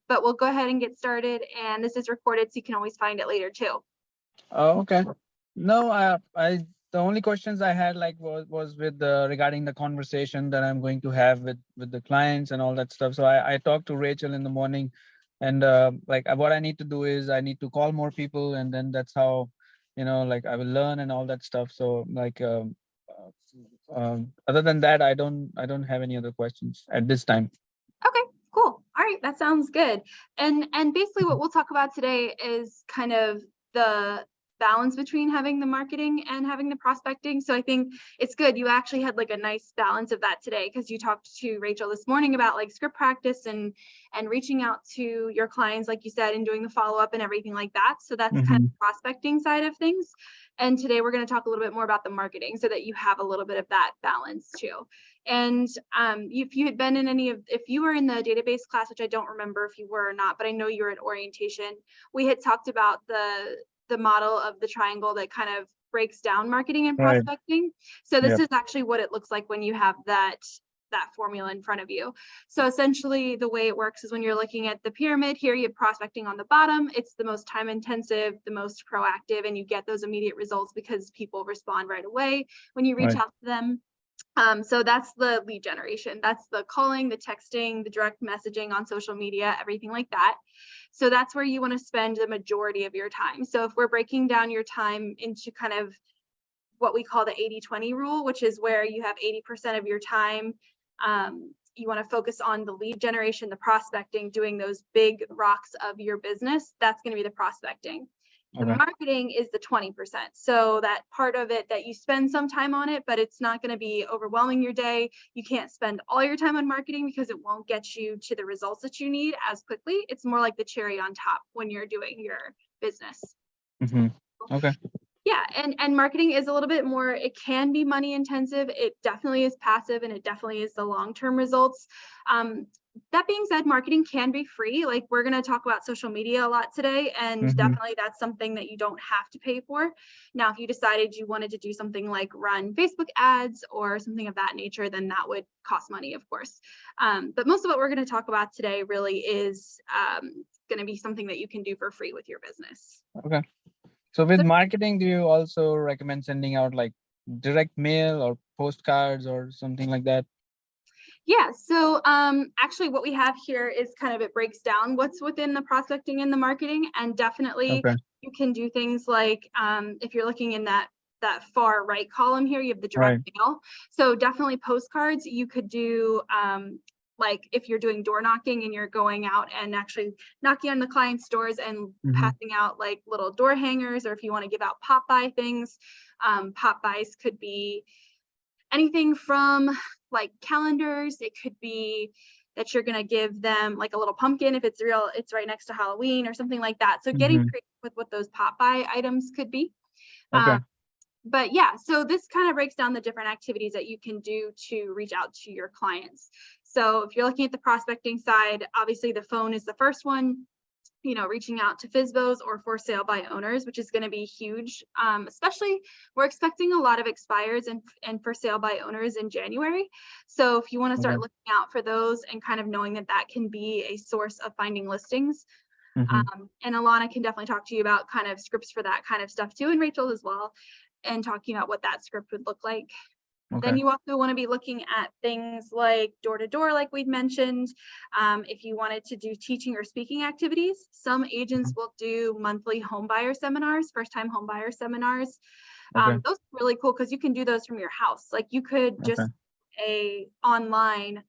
but we'll go ahead and get started. And this is recorded, so you can always find it later too. Oh, okay. No, I the only questions I had was with regarding the conversation that I'm going to have with the clients and all that stuff. So I talked to Rachel in the morning, and what I need to do is I need to call more people, and then that's how, I will learn and all that stuff. So other than that, I don't have any other questions at this time. Okay, cool. All right, that sounds good. And basically what we'll talk about today is kind of the balance between having the marketing and having the prospecting. So I think it's good you actually had like a nice balance of that today, because you talked to Rachel this morning about like script practice and reaching out to your clients, like you said, and doing the follow-up and everything like that. So that's kind of the prospecting side of things. And today we're going to talk a little bit more about the marketing, so that you have a little bit of that balance too. And if you had been in if you were in the database class, which I don't remember if you were or not, but I know you were in orientation, we had talked about the model of the triangle that kind of breaks down marketing and prospecting. Right. So this is actually what it looks like when you have that formula in front of you. So essentially the way it works is when you're looking at the pyramid here, you have prospecting on the bottom. It's the most time intensive, the most proactive, and you get those immediate results because people respond right away when you reach out to them. So that's the lead generation. That's the calling, the texting, the direct messaging on social media, everything like that. So that's where you want to spend the majority of your time. So if we're breaking down your time into kind of what we call the 80-20 rule, which is where you have 80% of your time, you want to focus on the lead generation, the prospecting, doing those big rocks of your business. That's going to be the prospecting. The marketing is the 20%. So that part of it that you spend some time on it, but it's not going to be overwhelming your day. You can't spend all your time on marketing because it won't get you to the results that you need as quickly. It's more like the cherry on top when you're doing your business. Okay. Yeah, and marketing is a little bit more, it can be money intensive. It definitely is passive, and it definitely is the long-term results. That being said, marketing can be free. Like, we're going to talk about social media a lot today, and definitely that's something that you don't have to pay for. Now, if you decided you wanted to do something like run Facebook ads or something of that nature, then that would cost money, of course. But most of what we're going to talk about today really is going to be something that you can do for free with your business. Okay. So with marketing, do you also recommend sending out like direct mail or postcards or something like that? Yeah, so actually what we have here is kind of, it breaks down what's within the prospecting and the marketing, and definitely you can do things like if you're looking in that far right column here, you have the direct mail. So definitely postcards. You could do like if you're doing door knocking and you're going out and actually knocking on the client's doors and passing out like little door hangers, or if you want to give out pop by things, pop buys could be anything from like calendars. It could be that you're going to give them like a little pumpkin if it's right next to Halloween or something like that. So getting creative with what those pop by items could be. But yeah, so this kind of breaks down the different activities that you can do to reach out to your clients. So if you're looking at the prospecting side, obviously the phone is the first one. Reaching out to FSBOs or for sale by owners, which is going to be huge. Especially, we're expecting a lot of expires and for sale by owners in January. So if you want to start looking out for those and kind of knowing that can be a source of finding listings. And Alana can definitely talk to you about kind of scripts for that kind of stuff too, and Rachel as well, and talking about what that script would look like. Then you also want to be looking at things like door-to-door, like we'd mentioned. If you wanted to do teaching or speaking activities, some agents will do monthly home buyer seminars, first-time home buyer seminars. Those are really cool because you can do those from your house. Like, you could just a online,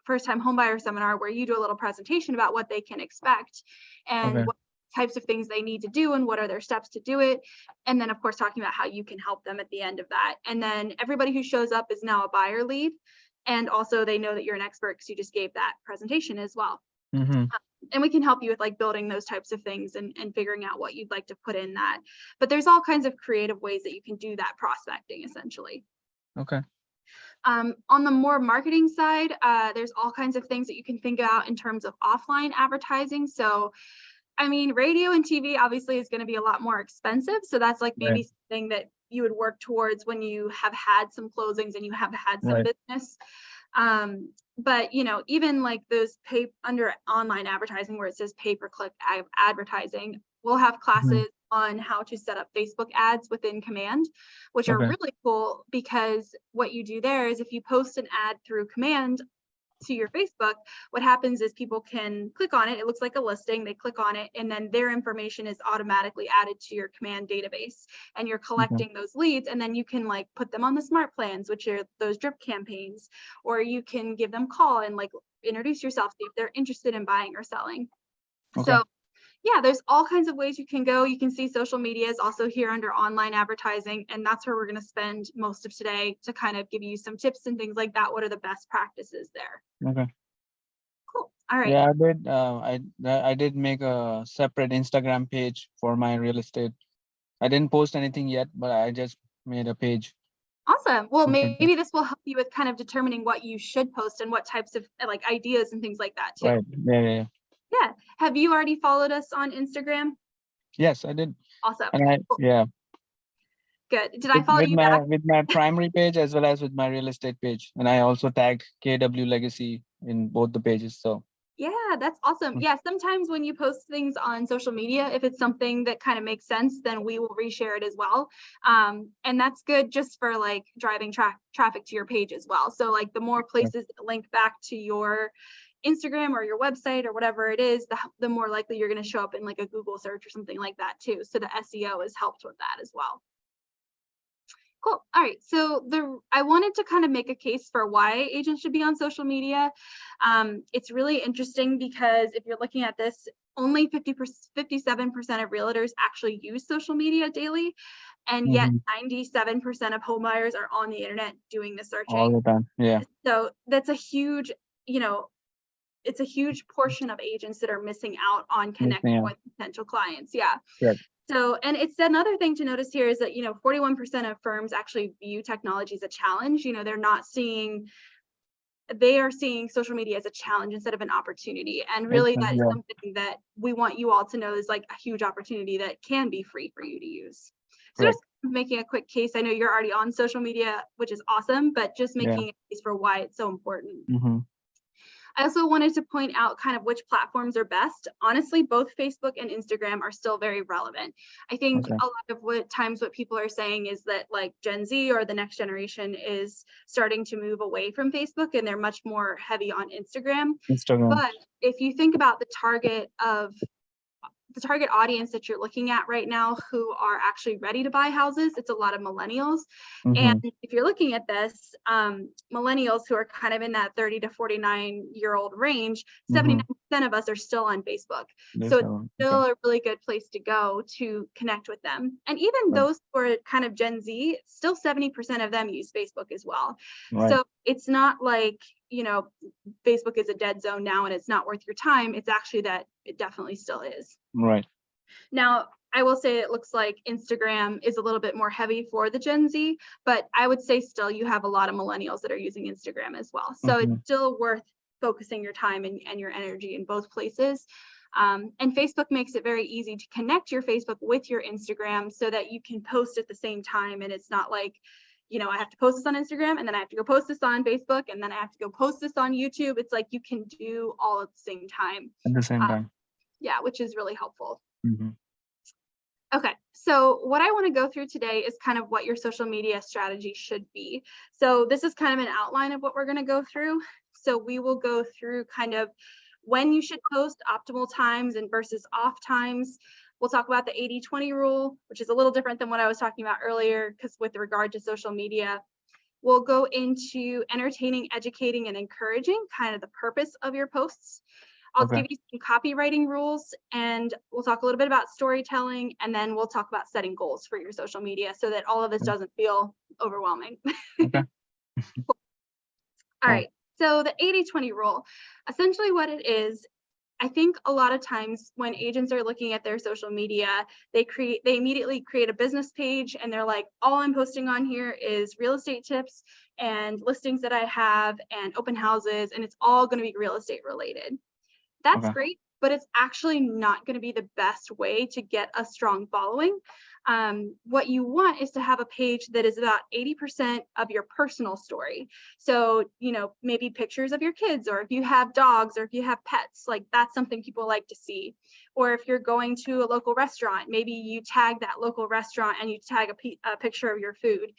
first-time home buyer seminar where you do a little presentation about what they can expect and what types of things they need to do and what are their steps to do it. And then of course talking about how you can help them at the end of that. And then everybody who shows up is now a buyer lead. And also they know that you're an expert because you just gave that presentation as well. And we can help you with like building those types of things and figuring out what you'd like to put in that. But there's all kinds of creative ways that you can do that prospecting essentially. On the more marketing side, there's all kinds of things that you can think about in terms of offline advertising. So I mean, radio and TV obviously is going to be a lot more expensive. So that's like maybe something that you would work towards when you have had some closings and you have had some business. but even like those pay under online advertising where it says pay-per-click advertising, we'll have classes on how to set up Facebook ads within Command, which are really cool, because what you do there is if you post an ad through Command to your Facebook, what happens is people can click on it. It looks like a listing. They click on it, and then their information is automatically added to your Command database, and you're collecting those leads, and then you can like put them on the smart plans, which are those drip campaigns, or you can give them a call and like introduce yourself, see if they're interested in buying or selling. So yeah, there's all kinds of ways you can go. You can see social media is also here under online advertising, and that's where we're going to spend most of today to kind of give you some tips and things like that. What are the best practices there? Okay. Cool. All right. Yeah, I did make a separate Instagram page for my real estate. I didn't post anything yet, but I just made a page. Awesome. Well, maybe this will help you with kind of determining what you should post and what types of like ideas and things like that too. Right. Yeah. Yeah. Have you already followed us on Instagram? Yes, I did. Awesome. And cool. yeah. Good. Did I follow you back? With my primary page as well as with my real estate page. And I also tagged KW Legacy in both the pages. So yeah, that's awesome. Yeah, sometimes when you post things on social media, if it's something that kind of makes sense, then we will reshare it as well. And that's good just for like driving traffic to your page as well. So like the more places that link back to your Instagram or your website or whatever it is, the more likely you're going to show up in like a Google search or something like that too. So the SEO has helped with that as well. Cool. All right. So I wanted to kind of make a case for why agents should be on social media. It's really interesting because if you're looking at this, only 57% of realtors actually use social media daily. And yet 97% of home buyers are on the internet doing the searching. All the time. Yeah. So that's a huge, it's a huge portion of agents that are missing out on connecting with potential clients. Yeah. So, and it's another thing to notice here is that, 41% of firms actually view technology as a challenge. They are seeing social media as a challenge instead of an opportunity. And really that is something that we want you all to know is like a huge opportunity that can be free for you to use. So just making a quick case. I know you're already on social media, which is awesome, but just making a case for why it's so important. I also wanted to point out kind of which platforms are best. Honestly, both Facebook and Instagram are still very relevant. I think a lot of what people are saying is that like Gen Z or the next generation is starting to move away from Facebook and they're much more heavy on Instagram. But if you think about the target audience that you're looking at right now who are actually ready to buy houses, it's a lot of millennials. And if you're looking at this, millennials who are kind of in that 30 to 49-year-old range, 79% of us are still on Facebook. So it's still a really good place to go to connect with them. And even those who are kind of Gen Z, still 70% of them use Facebook as well. So it's not like, Facebook is a dead zone now and it's not worth your time. It's actually that it definitely still is. Right. Now, I will say it looks like Instagram is a little bit more heavy for the Gen Z, but I would say still you have a lot of millennials that are using Instagram as well. So it's still worth focusing your time and your energy in both places. And Facebook makes it very easy to connect your Facebook with your Instagram so that you can post at the same time. And it's not like, I have to post this on Instagram and then I have to go post this on Facebook and then I have to go post this on YouTube. It's like you can do all at the same time. At the same time. Yeah, which is really helpful. Okay, so what I want to go through today is kind of what your social media strategy should be. So this is kind of an outline of what we're going to go through. So we will go through kind of when you should post, optimal times and versus off times. We'll talk about the 80-20 rule, which is a little different than what I was talking about earlier, because with regard to social media, we'll go into entertaining, educating, and encouraging, kind of the purpose of your posts. I'll give you some copywriting rules, and we'll talk a little bit about storytelling, and then we'll talk about setting goals for your social media so that all of this doesn't feel overwhelming. Cool. All right, so the 80-20 rule, essentially what it is, I think a lot of times when agents are looking at their social media, they immediately create a business page and they're like, all I'm posting on here is real estate tips and listings that I have and open houses, and it's all going to be real estate related. That's great but it's actually not going to be the best way to get a strong following. What you want is to have a page that is about 80% of your personal story. So, maybe pictures of your kids, or if you have dogs, or if you have pets, like that's something people like to see. Or if you're going to a local restaurant, maybe you tag that local restaurant and you tag a picture of your food.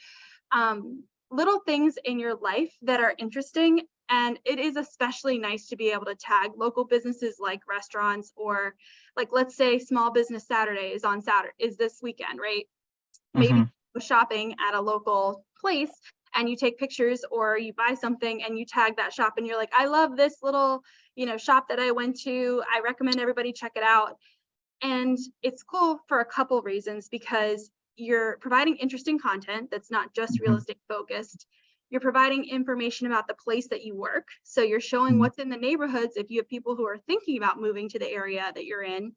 Little things in your life that are interesting. And it is especially nice to be able to tag local businesses like restaurants, or like, let's say Small Business Saturday is this weekend, right? Maybe go shopping at a local place and you take pictures, or you buy something and you tag that shop and you're like, I love this little, shop that I went to. I recommend everybody check it out. And it's cool for a couple reasons, because you're providing interesting content that's not just real estate focused. You're providing information about the place that you work. So you're showing what's in the neighborhoods if you have people who are thinking about moving to the area that you're in.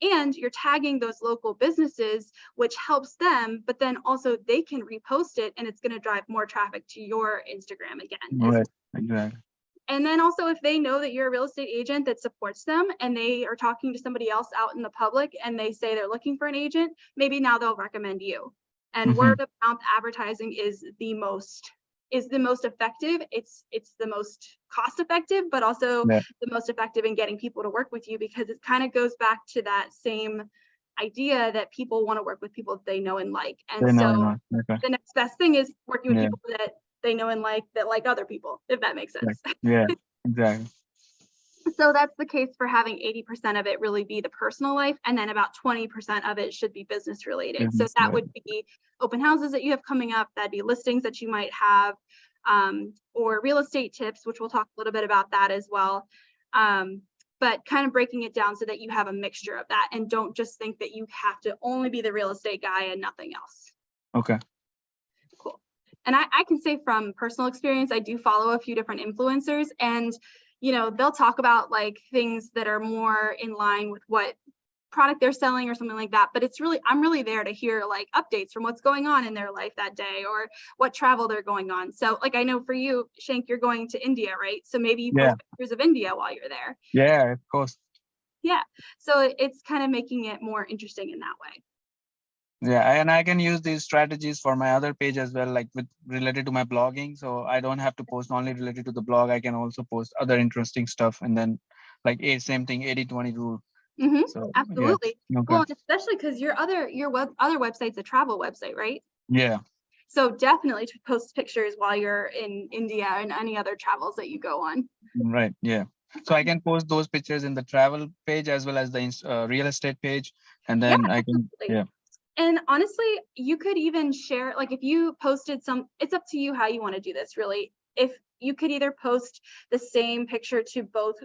And you're tagging those local businesses, which helps them, but then also they can repost it and it's going to drive more traffic to your Instagram again. Right, exactly. And then also, if they know that you're a real estate agent that supports them and they are talking to somebody else out in the public and they say they're looking for an agent, maybe now they'll recommend you. And word of mouth advertising is the most effective. It's the most cost effective, but also the most effective in getting people to work with you, because it kind of goes back to that same idea that people want to work with people that they know and like. And the next best thing is working with people that they know and like, that like other people, if that makes sense. Yeah, exactly. So that's the case for having 80% of it really be the personal life, and then about 20% of it should be business related. So that would be open houses that you have coming up, that'd be listings that you might have, or real estate tips, which we'll talk a little bit about that as well. But kind of breaking it down so that you have a mixture of that, and don't just think that you have to only be the real estate guy and nothing else. Okay. Cool. And I can say from personal experience, I do follow a few different influencers, and they'll talk about like things that are more in line with what product they're selling or something like that. But I'm really there to hear like updates from what's going on in their life that day, or what travel they're going on. So like, I know for you, Shank, you're going to India, right? So maybe you post pictures of India while you're there. Yeah, of course. Yeah. So it's kind of making it more interesting in that way. Yeah, and I can use these strategies for my other page as well, like related to my blogging. So I don't have to post only related to the blog. I can also post other interesting stuff, and then like same thing, 80-20 rule. So, absolutely. Well, especially because your other website's a travel website, right? Yeah. So definitely to post pictures while you're in India and any other travels that you go on. Right. Yeah. So I can post those pictures in the travel page as well as the real estate page, and then I can. Yeah. And honestly, you could even share, like if you posted it's up to you how you want to do this really. If you could either post the same picture to both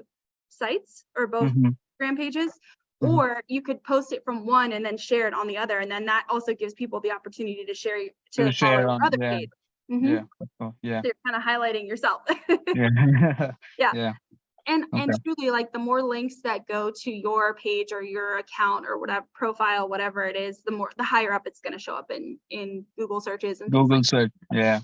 sites or both Instagram pages, or you could post it from one and then share it on the other. And then that also gives people the opportunity to share follow your other page. Yeah. So you're kind of highlighting yourself. Yeah. And truly, like the more links that go to your page or your account or whatever profile, whatever it is, the higher up it's going to show up in Google searches and Google search. Yeah.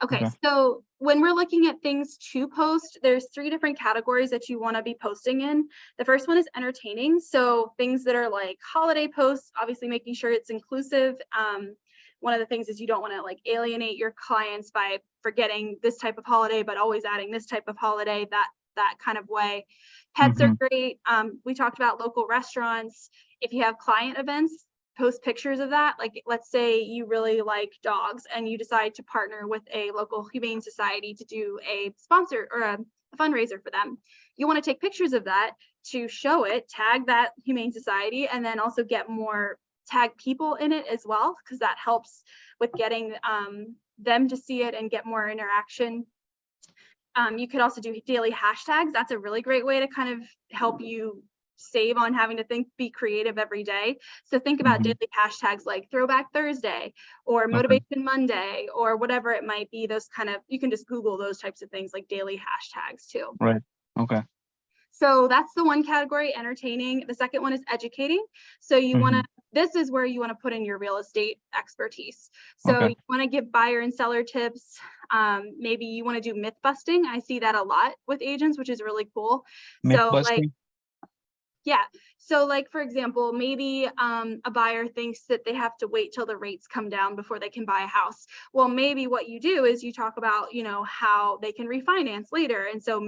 Okay, so when we're looking at things to post, there's 3 different categories that you want to be posting in. The first one is entertaining. So things that are like holiday posts, obviously making sure it's inclusive. One of the things is you don't want to like alienate your clients by forgetting this type of holiday, but always adding this type of holiday, that kind of way. Pets are great. We talked about local restaurants. If you have client events, post pictures of that. Like, let's say you really like dogs and you decide to partner with a local humane society to do a sponsor or a fundraiser for them. You want to take pictures of that to show it, tag that humane society, and then also get more tag people in it as well, because that helps with getting them to see it and get more interaction. You could also do daily hashtags. That's a really great way to kind of help you save on having to be creative every day. So think about daily hashtags like Throwback Thursday or Motivation Monday or whatever it might be. Those kind of, you can just Google those types of things like daily hashtags too. Right. Okay. So that's the one category, entertaining. The second one is educating. So you want to this is where you want to put in your real estate expertise. So you want to give buyer and seller tips. Maybe you want to do myth busting. I see that a lot with agents, which is really cool. Myth So busting? like, yeah. So like, for example, maybe a buyer thinks that they have to wait till the rates come down before they can buy a house. Well, maybe what you do is you talk about, you know, how they can refinance later. And so,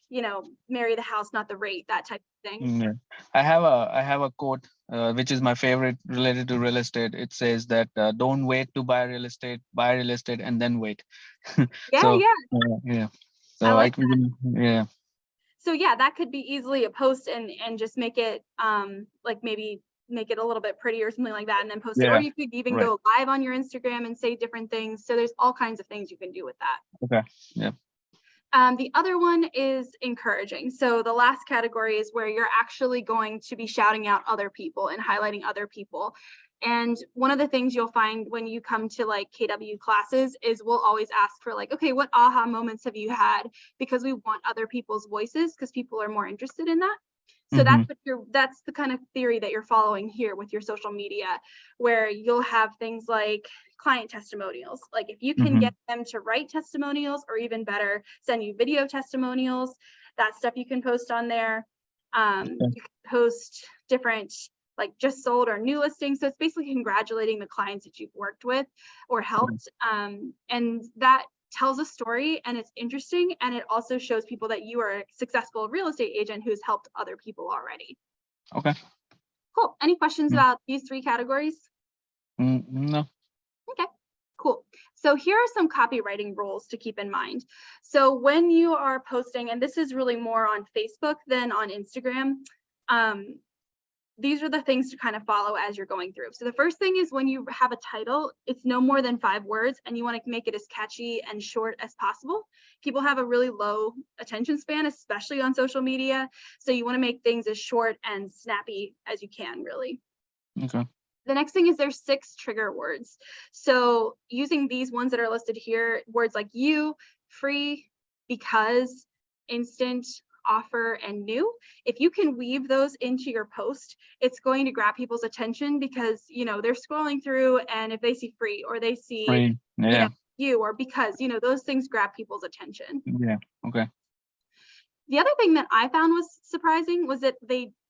you know, marry the house, not the rate, that type of thing. Yeah. I have a quote, which is my favorite related to real estate. It says that don't wait to buy real estate, buy real estate and then wait. Yeah, So, yeah. yeah. I So like that. yeah. So yeah, that could be easily a post and just make it like maybe make it a little bit pretty or something like that and then post it. Or Yeah. you could even Right. go live on your Instagram and say different things. So there's all kinds of things you can do with that. Okay. Yeah. The other one is encouraging. So the last category is where you're actually going to be shouting out other people and highlighting other people. And one of the things you'll find when you come to like KW classes is we'll always ask for like, okay, what aha moments have you had? Because we want other people's voices because people are more interested in that. So that's the kind of theory that you're following here with your social media, where you'll have things like client testimonials. Like if you can get them to write testimonials, or even better, send you video testimonials, that stuff you can post on there. You can post different like just sold or new listings. So it's basically congratulating the clients that you've worked with or helped. And that tells a story and it's interesting. And it also shows people that you are a successful real estate agent who's helped other people already. Okay. Cool. Any questions about these three categories? No. Okay, cool. So here are some copywriting rules to keep in mind. So when you are posting, and this is really more on Facebook than on Instagram, these are the things to kind of follow as you're going through. So the first thing is when you have a title, it's no more than 5 words and you want to make it as catchy and short as possible. People have a really low attention span, especially on social media. So you want to make things as short and snappy as you can, really. Okay. The next thing is there's 6 trigger words. So using these ones that are listed here, words like you, free, because, instant, offer, and new. If you can weave those into your post, it's going to grab people's attention because, you know, they're scrolling through and if they see free or they see Free. Yeah. you know, you or because, you know, those things grab people's attention. Yeah. Okay. The other thing that I found was surprising was that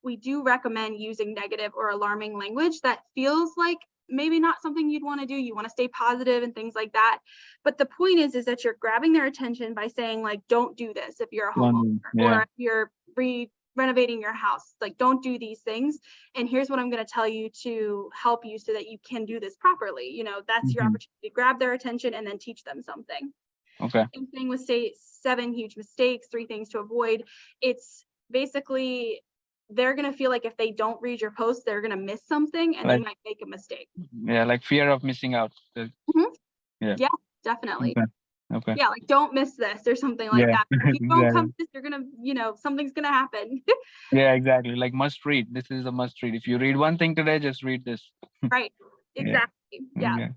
we do recommend using negative or alarming language that feels like maybe not something you'd want to do. You want to stay positive and things like that. But the point is that you're grabbing their attention by saying like, don't do this if you're a homeowner or if you're renovating your house, like don't do these things. And here's what I'm going to tell you to help you so that you can do this properly. You know, that's your opportunity to grab their attention and then teach them something. Okay. Same thing with say 7 huge mistakes, 3 things to avoid. It's basically they're going to feel like if they don't read your post, they're going to miss something and they might make a mistake. Yeah, like fear of missing out. Yeah, definitely. Okay. Yeah, like don't miss this or something like that. If you don't come to this, you're going to, you know, something's going to happen. Yeah, exactly. Like must read. This is a must read. If you read one thing today, just read this. Right. Exactly. Yeah.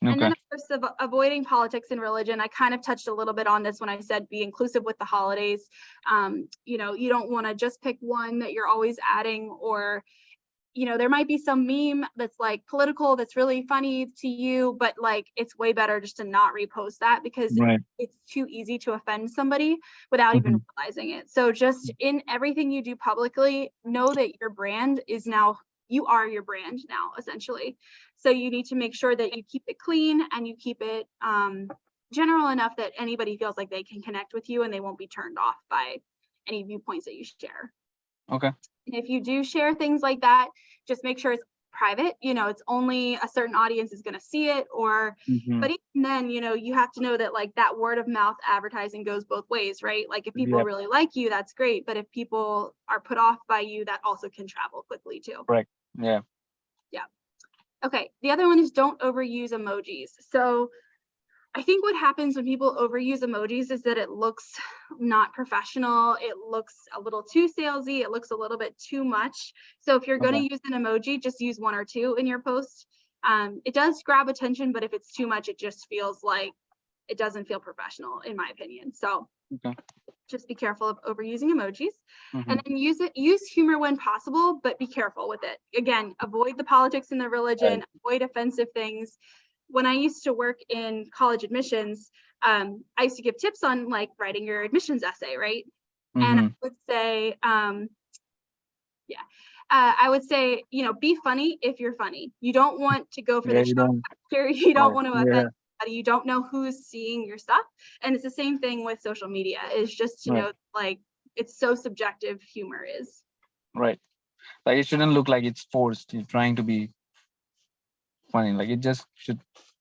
And then, of course, avoiding politics and religion. I kind of touched a little bit on this when I said be inclusive with the holidays. You know, you don't want to just pick one that you're always adding, or, you know, there might be some meme that's like political that's really funny to you, but like it's way better just to not repost that because it's too easy to offend somebody without even realizing it. So just in everything you do publicly, know that your brand is now, you are your brand now, essentially. So you need to make sure that you keep it clean and you keep it general enough that anybody feels like they can connect with you and they won't be turned off by any viewpoints that you share. Okay. And if you do share things like that, just make sure it's private. You know, it's only a certain audience is going to see it, or but even then, you know, you have to know that like that word of mouth advertising goes both ways, right? Like if people really like you, that's great, but if people are put off by you, that also can travel quickly too. Right. Yeah. Okay, the other one is don't overuse emojis. So I think what happens when people overuse emojis is that it looks not professional. It looks a little too salesy. It looks a little bit too much. So if you're going to use an emoji, just use 1 or 2 in your post. It does grab attention, but if it's too much, it just feels like it doesn't feel professional, in my opinion. So Just be careful of overusing emojis. And then use humor when possible, but be careful with it. Again, avoid the politics and the religion, avoid offensive things. When I used to work in college admissions, I used to give tips on like writing your admissions essay, right? And I would say, I would say, be funny if you're funny. You don't want to go for the shock factor. You don't want to offend anybody. You don't know who's seeing your stuff. And it's the same thing with social media. Is just to know, like, it's so subjective. Humor is. Right. Like it shouldn't look like it's forced. You're trying to be funny. Like it just should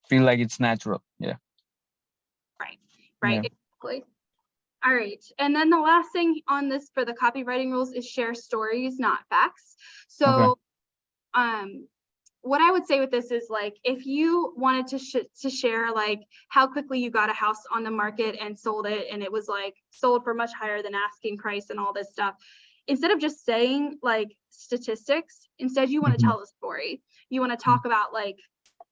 feel like it's natural. Yeah. Right. Exactly. All right. And then the last thing on this for the copywriting rules is share stories, not facts. So what I would say with this is, like, if you wanted to share like how quickly you got a house on the market and sold it, and it was like sold for much higher than asking price and all this stuff, instead of just saying like statistics, instead you want to tell a story. You want to talk about like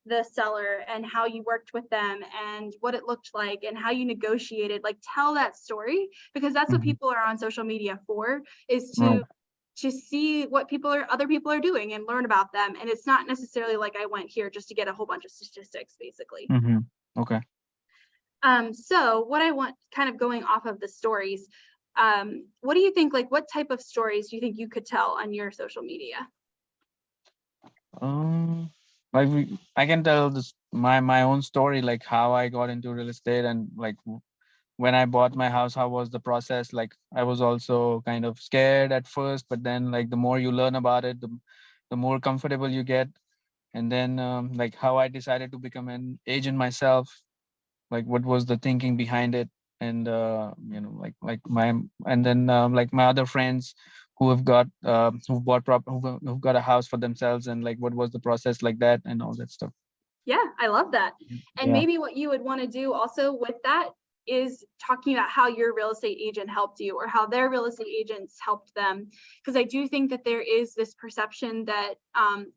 the seller and how you worked with them and what it looked like and how you negotiated. Like, tell that story, because that's what people are on social media for, is to see what other people are doing and learn about them. And it's not necessarily like I went here just to get a whole bunch of statistics, basically. Okay. So what I want, kind of going off of the stories, what do you think, like what type of stories do you think you could tell on your social media? Like I can tell this my own story, like how I got into real estate, and like when I bought my house, how was the process? Like I was also kind of scared at first, but then like the more you learn about it, the more comfortable you get. And then like how I decided to become an agent myself, like what was the thinking behind it, and like my other friends who have got who've got a house for themselves, and like what was the process like that and all that stuff. Yeah, I love that. And maybe what you would want to do also with that is talking about how your real estate agent helped you or how their real estate agents helped them. Because I do think that there is this perception that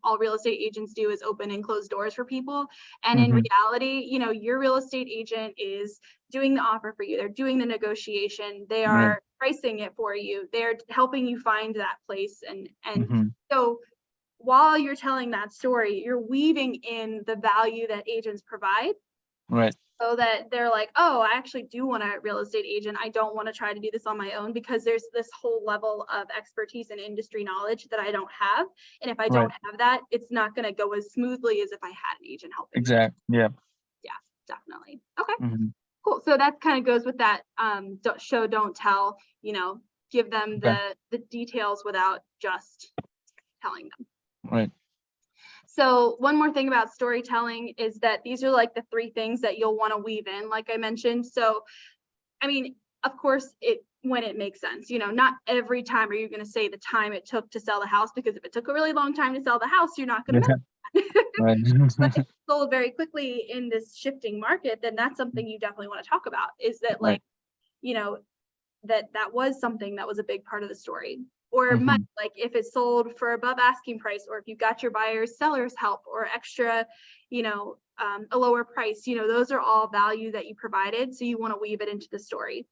all real estate agents do is open and close doors for people. And in reality, your real estate agent is doing the offer for you. They're doing the negotiation. They are pricing it for you. They're helping you find that place. And so while you're telling that story, you're weaving in the value that agents provide. Right. So that they're like, oh, I actually do want a real estate agent. I don't want to try to do this on my own, because there's this whole level of expertise and industry knowledge that I don't have. And if I don't have that, it's not going to go as smoothly as if I had an agent helping. Exactly. Yeah. Yeah, definitely. Okay, cool. So that kind of goes with that don't show, don't tell, give them the details without just telling them. Right. So one more thing about storytelling is that these are like the 3 things that you'll want to weave in, like I mentioned. So, I mean, of course, when it makes sense, not every time are you going to say the time it took to sell the house, because if it took a really long time to sell the house, you're not going to Right. But if it sold very quickly in this shifting market, then that's something you definitely want to talk about, is that like, that was something that was a big part of the story. Or money, like if it sold for above asking price, or if you got your buyers sellers help or extra, a lower price, those are all value that you provided. So you want to weave it into the story.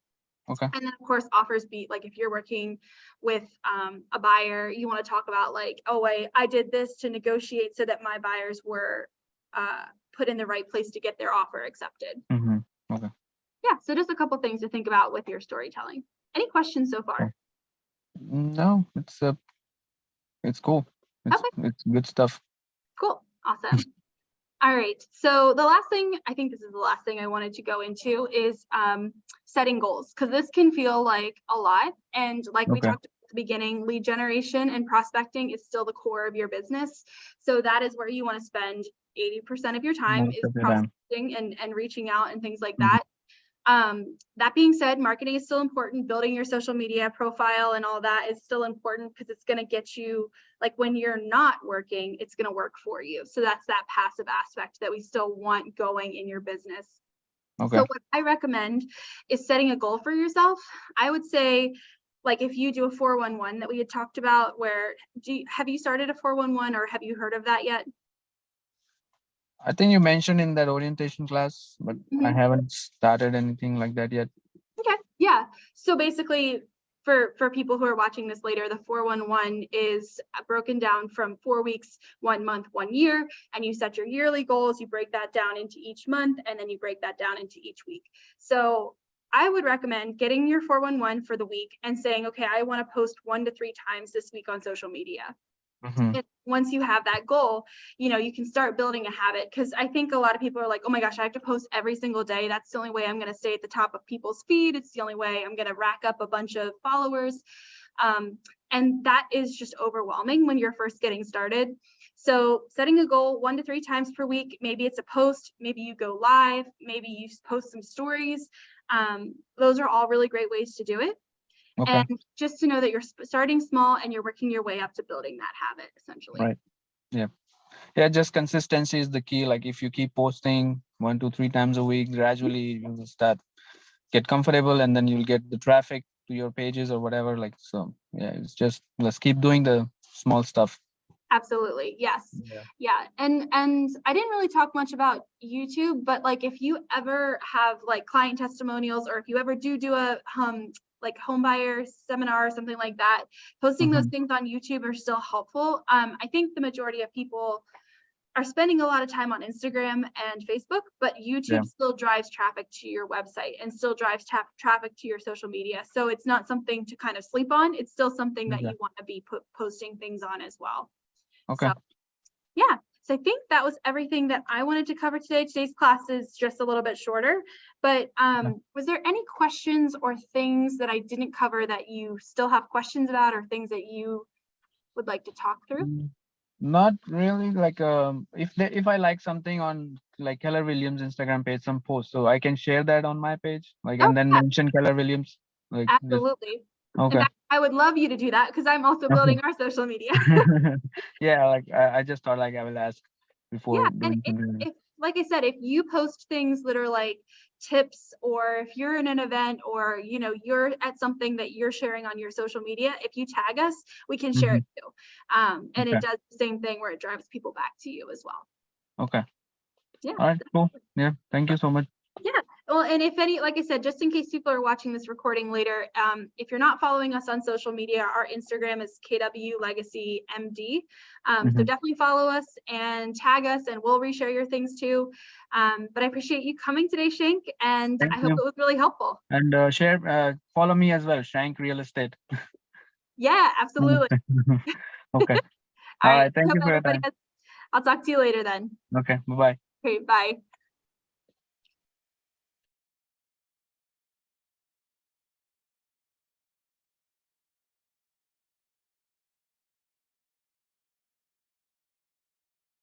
Okay. And then of course offers beat, like if you're working with a buyer, you want to talk about like, oh, I did this to negotiate so that my buyers were put in the right place to get their offer accepted. Okay. Yeah, so just a couple things to think about with your storytelling. Any questions so far? No, it's cool. It's good stuff. Cool. Awesome. All right. So the last thing, I think this is the last thing I wanted to go into, is setting goals, because this can feel like a lot. And like we talked about at the beginning, lead generation and prospecting is still the core of your business. So that is where you want to spend 80% of your time, is prospecting and reaching out and things like that. That being said, marketing is still important. Building your social media profile and all that is still important, because it's going to get you, like when you're not working, it's going to work for you. So that's that passive aspect that we still want going in your business. Okay. So what I recommend is setting a goal for yourself. I would say, like if you do a 411 that we had talked about, have you started a 411 or have you heard of that yet? I think you mentioned in that orientation class, but I haven't started anything like that yet. Okay. Yeah. So basically, for people who are watching this later, the 411 is broken down from 4 weeks, 1 month, 1 year, and you set your yearly goals, you break that down into each month, and then you break that down into each week. So I would recommend getting your 411 for the week and saying, okay, I want to post 1 to 3 times this week on social media. And once you have that goal, you can start building a habit, because I think a lot of people are like, oh my gosh, I have to post every single day. That's the only way I'm going to stay at the top of people's feed. It's the only way I'm going to rack up a bunch of followers. And that is just overwhelming when you're first getting started. So setting a goal 1 to 3 times per week, maybe it's a post, maybe you go live, maybe you post some stories. Those are all really great ways to do it. Okay. And just to know that you're starting small and you're working your way up to building that habit, essentially. Right. Yeah, just consistency is the key. Like if you keep posting 1 to 3 times a week, gradually you'll start get comfortable, and then you'll get the traffic to your pages or whatever. Like, so yeah, it's just, let's keep doing the small stuff. Absolutely. Yes. Yeah. And I didn't really talk much about YouTube, but like if you ever have like client testimonials, or if you ever do a like home buyer seminar or something like that, posting those things on YouTube are still helpful. I think the majority of people are spending a lot of time on Instagram and Facebook, but YouTube still drives traffic to your website and still drives traffic to your social media. So it's not something to kind of sleep on. It's still something that you want to be posting things on as well. Okay. So, yeah. So I think that was everything that I wanted to cover today. Today's class is just a little bit shorter, but was there any questions or things that I didn't cover that you still have questions about, or things that you would like to talk through? Not really. Like if I like something on like Keller Williams Instagram page, some post, so I can share that on my page, like, and then mention Keller Williams. Like, absolutely. Okay. In fact, I would love you to do that, because I'm also building our social media. Yeah, like I just thought like I will ask before doing something. If, like I said, if you post things that are like tips, or if you're in an event, or you're at something that you're sharing on your social media, if you tag us, we can share it too. And it does the same thing where it drives people back to you as well. Okay. Yeah. All right, cool. Yeah, thank you so much. Yeah. Well, and if any, like I said, just in case people are watching this recording later, if you're not following us on social media, our Instagram is KW Legacy MD. So definitely follow us and tag us, and we'll reshare your things too. But I appreciate you coming today, Shank, and I hope it was really helpful. And follow me as well, Shank Real Estate. Yeah, absolutely. Okay. All right. Thank you for your time. I'll talk to you later then. Okay. Bye-bye. Okay. Bye.